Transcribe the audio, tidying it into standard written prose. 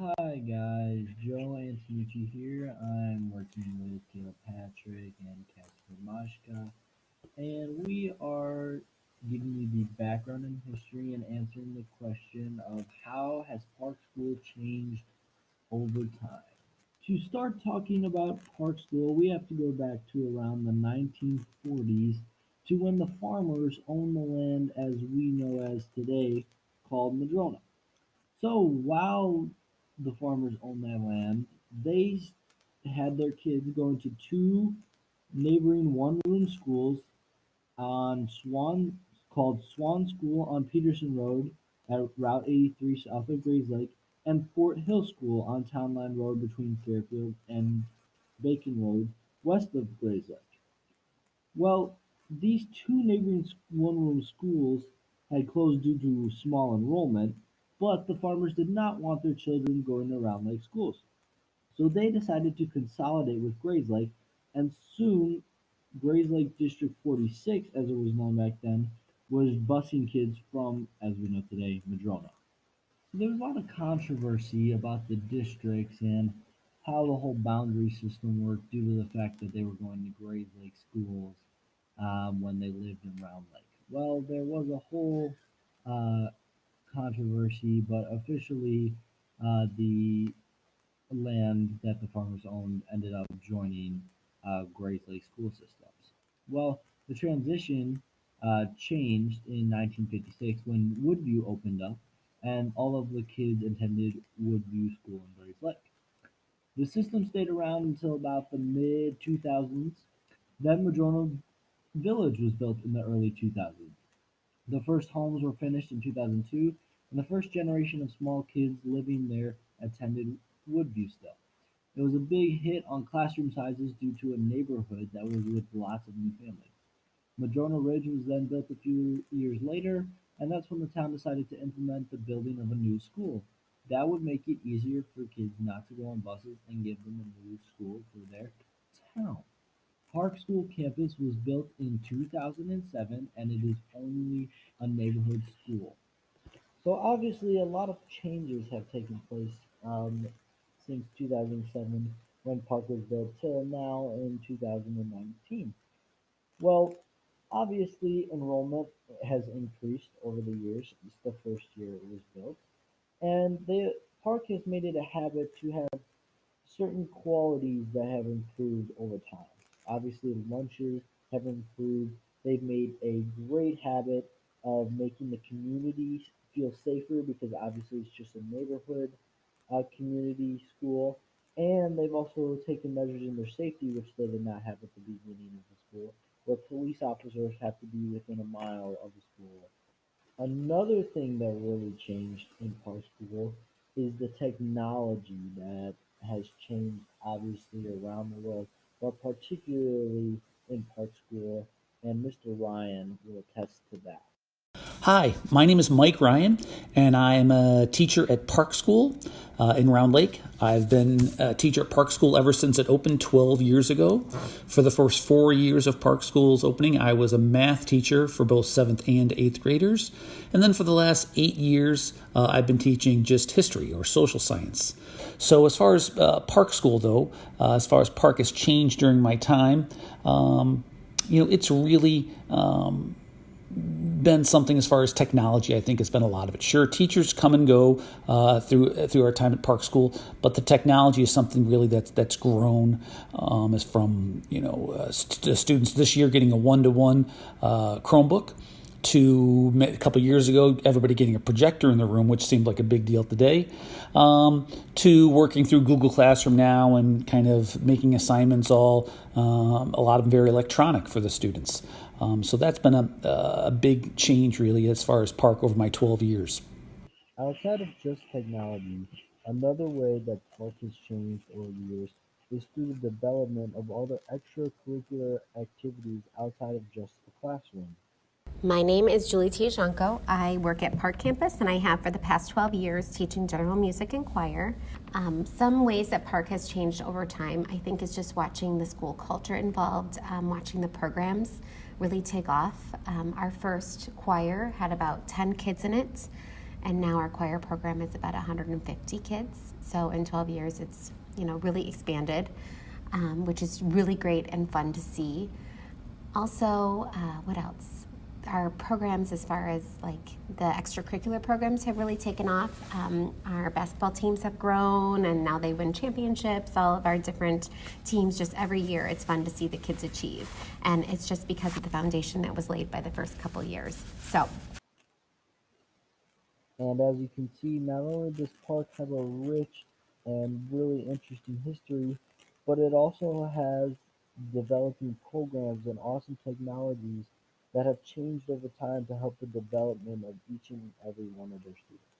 Hi guys, Joe Antonucci here. I'm working with Caleb Patrick and Casper Mashka, and we are giving you the background in history and answering the question of how has Park School changed over time. To start talking about Park School, we have to go back to around the 1940s to when the farmers owned the land as we know as today called Madrona. So while the farmers owned that land, they had their kids going to two neighboring one-room schools on Swan called Swan School on Peterson Road at Route 83 south of Grayslake and Fort Hill School on Town Line Road between Fairfield and Bacon Road west of Grayslake. Well, these two neighboring one-room schools had closed due to small enrollment, but the farmers did not want their children going to Round Lake schools. So they decided to consolidate with Grayslake, and soon Grayslake District 46, as it was known back then, was busing kids from, as we know today, Madrona. So there was a lot of controversy about the districts and how the whole boundary system worked due to the fact that they were going to Grayslake schools when they lived in Round Lake. Well, there was a whole uh, controversy, but officially, the land that the farmers owned ended up joining Grayslake school systems. Well, the transition changed in 1956 when Woodview opened up, and all of the kids attended Woodview School in Grayslake. The system stayed around until about the mid 2000s. Then Madrona Village was built in the early 2000s. The first homes were finished in 2002, and the first generation of small kids living there attended Woodview still. It was a big hit on classroom sizes due to a neighborhood that was with lots of new families. Madrona Ridge was then built a few years later, and that's when the town decided to implement the building of a new school. That would make it easier for kids not to go on buses and give them a new school for their town. Park School campus was built in 2007 and it is only a neighborhood school. So obviously, a lot of changes have taken place since 2007 when Park was built till now in 2019. Well, obviously, enrollment has increased over the years since the first year it was built, and the park has made it a habit to have certain qualities that have improved over time. Obviously, lunches have improved. They've made a great habit of making the community feel safer because obviously it's just a neighborhood community school. And they've also taken measures in their safety, which they did not have at the beginning of the school, where police officers have to be within a mile of the school. Another thing that really changed in Park School is the technology that has changed obviously around the world, but particularly in Park School, and Mr. Ryan will attest to that. Hi, my name is Mike Ryan, and I am a teacher at Park School in Round Lake. I've been a teacher at Park School ever since it opened 12 years ago. For the first 4 years of Park School's opening, I was a math teacher for both 7th and 8th graders. And then for the last 8 years, I've been teaching just history or social science. So as far as Park School, though, as far as Park has changed during my time, it's really been something as far as technology. I think has been a lot of it. Sure, teachers come and go through our time at Park School, but the technology is something really that's grown. As from students this year getting a one-to-one Chromebook to a couple of years ago, everybody getting a projector in the room, which seemed like a big deal today, to working through Google Classroom now and kind of making assignments a lot of them very electronic for the students. So that's been a big change, really, as far as Park over my 12 years. Outside of just technology, another way that Park has changed over the years is through the development of all the extracurricular activities outside of just the classroom. My name is Julie Tiajanko. I work at Park Campus and I have for the past 12 years teaching general music and choir. Some ways that Park has changed over time, I think, is just watching the school culture involved, watching the programs really take off. Our first choir had about 10 kids in it, and now our choir program is about 150 kids. So in 12 years, it's really expanded, which is really great and fun to see. Also, what else? Our programs, as far as like the extracurricular programs, have really taken off. Our basketball teams have grown, and now they win championships. All of our different teams, just every year, it's fun to see the kids achieve, and it's just because of the foundation that was laid by the first couple years. So, And as you can see, not only does park have a rich and really interesting history, but it also has developing programs and awesome technologies that have changed over time to help the development of each and every one of their students.